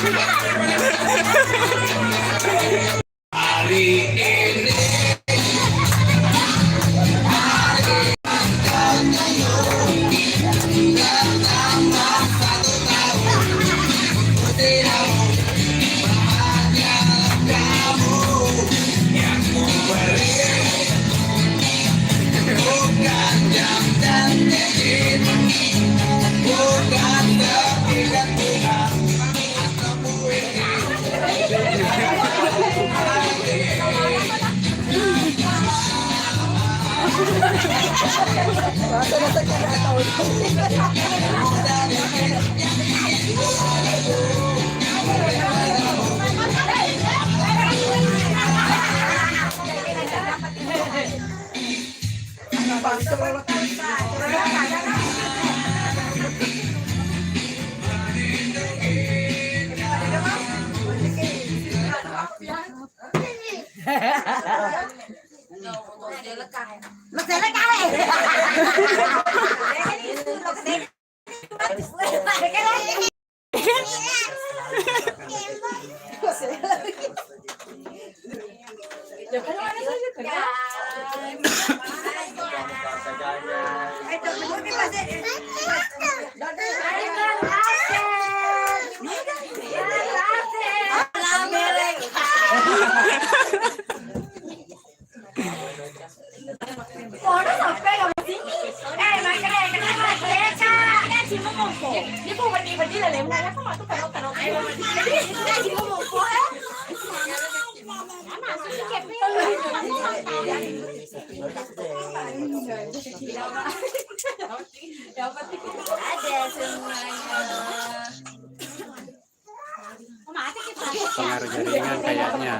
Hari ini pengaruh jaringan kayaknya.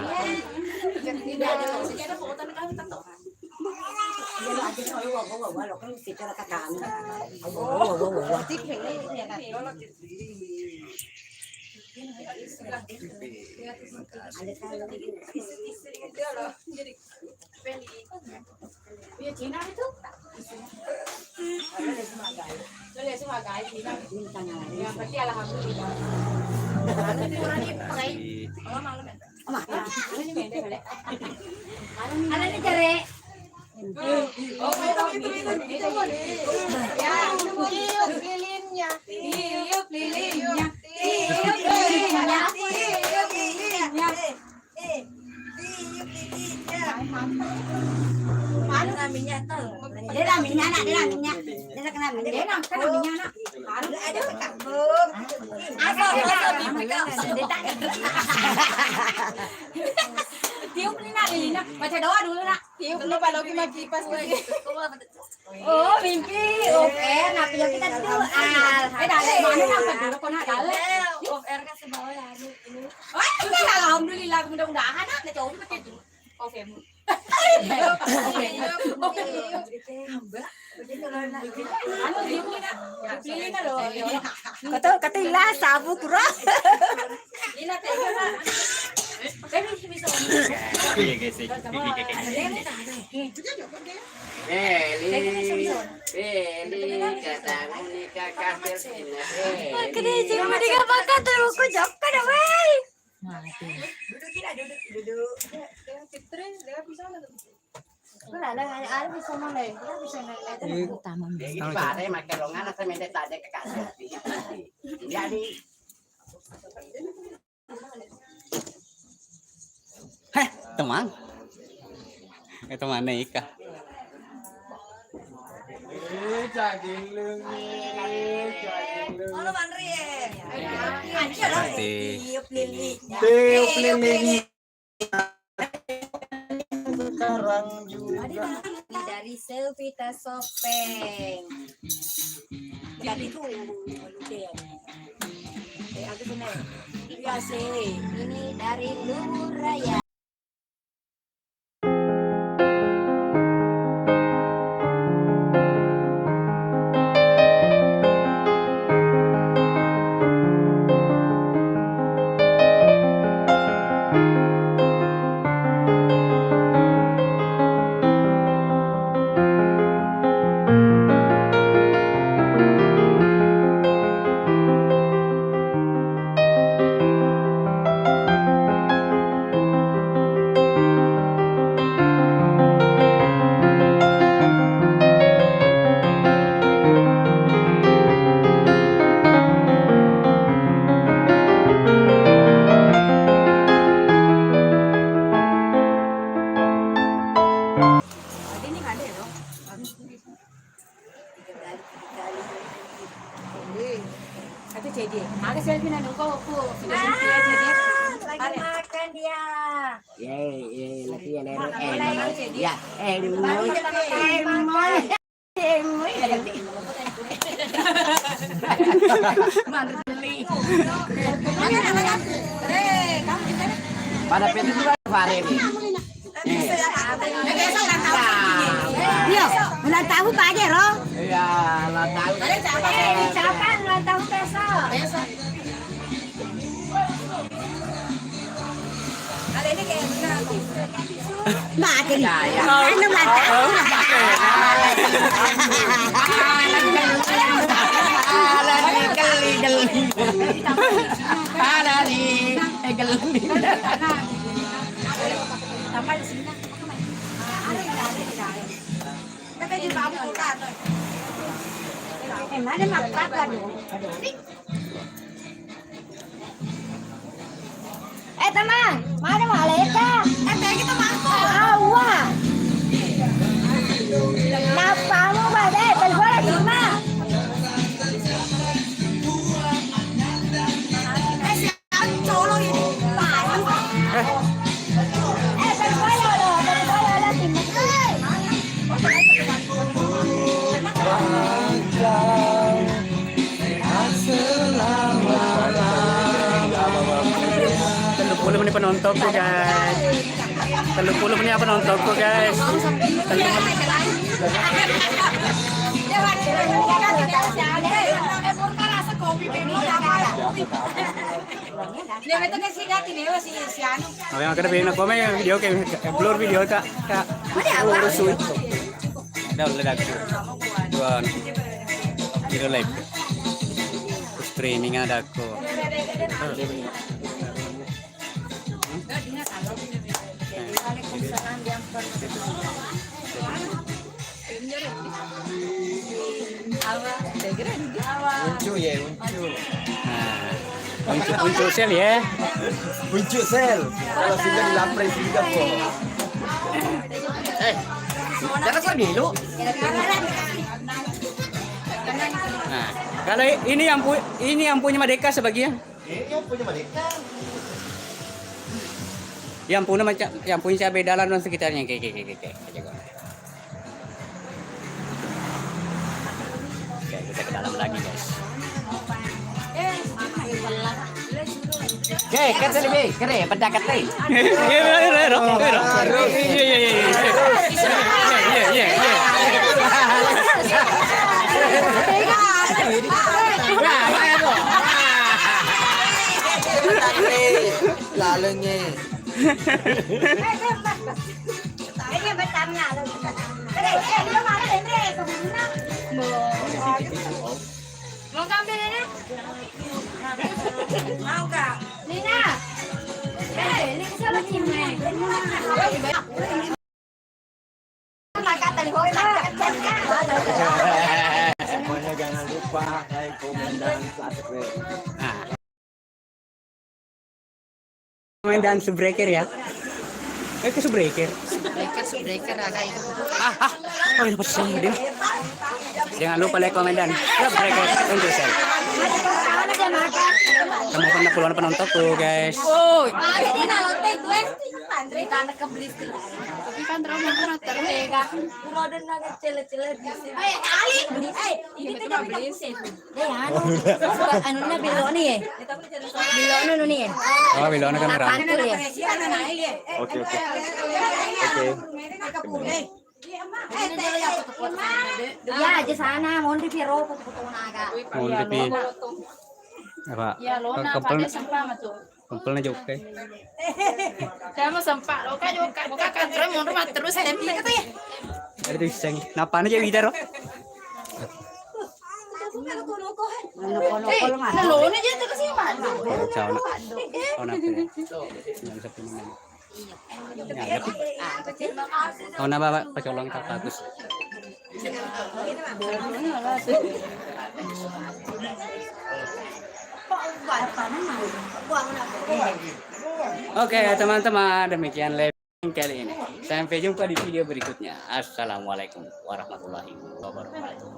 Tiup ni nak Lina, baca doa dulu nak. Tiup lu kalau kita kipas lagi. Oh, mimpi. Oke, nah pilih kita dulu. Dale, mana nak dulu kau nak dale. Off air kan sebawa lagi ini. Wah, alhamdulillah mudah-mudahan nak coba betul. Oke. Kata ilah sabu kurang. Lina tengok. Heh, teman. Itu mana Ika? Tiup lili. sekarang juga. Dari Selvita Sopeng. Jadi itu aku benar. Iya sih. Ini dari Luhur Raya. tuh sudah mimpi aja dia. Lagi makan dia. Lagi yang Ya, pada pintu juga Fare ini. Iya, ulang tahun Pak aja loh. Iya, lah tahu. Ucapan ulang tahun besok. Ada ini kayak Makin. Ya. Ano ulang tahun? sampai di sini. Tapi di bawah bukan. Mana makan kan? Teman, mana maleta? Kita mampu. Awak. Napa mo ba deh? Telepon di mana? Colo ini. Telepon lo, timur. Puluh menit penonton ko guys. 30 menit penonton ko guys. Dia betul kan sih lihat ini si Anu. Oke, makanya pengen aku main video kayak blur video kak. Urus itu. Dah udah dah. Buat video live. Streaming ada aku. Uncu ya, uncu. Untuk sel ya. Uncu sel. Kalau sudah dilapres juga kok. Jangan kau dulu. Nah, kalau ini yang punya Merdeka sebagian. Yang punya mereka. Yang punya cabai dalam dan sekitarnya kayak. Oke, kita ke dalam lagi guys. Oke, kata lebih keren, pada kata. Lalanya. Ini betam na. Dia mana ini? Mau ngambil ini? Mau nggak? Nina. Ini siapa timnya? Makan tadi boy makan. Semuanya jangan lupa like, komen, dan subscribe. Main dan subreaker ya. Ke subreaker. Subreaker agak itu. Oh, ini pasti dia. Jangan lupa like, komen, dan subreaker untuk sel. Kamu pernah puluhan penontonku guys. Oh, Ini nalotek gue. Pandri tanah kebelis. tapi kan terlalu murah terlega. Udah naga cele-cele di sini. Ali. Ini tuh udah berisik. Anu na bilone ya. Bilone nu nih. Oh, bilona kan merah. Pantul ya. Oke. Ya aja sana, mohon di piro foto-foto naga. Mau lebih apa? Ya lo na pada sampah mah tuh. Kumpulnya jauh kayak. Kamu sampah lo kan juga buka kantor mau rumah terus tempi kata ya. Ada tuh iseng. Napaan aja Wida roh? Nah lo na aja terus ya mana? Ciao nak. Oh nak. Yang bisa punya. Ya, oh nama pak pacolong tak bagus. Oke teman-teman, demikian live kali ini. Sampai jumpa di video berikutnya. Assalamualaikum warahmatullahi wabarakatuh.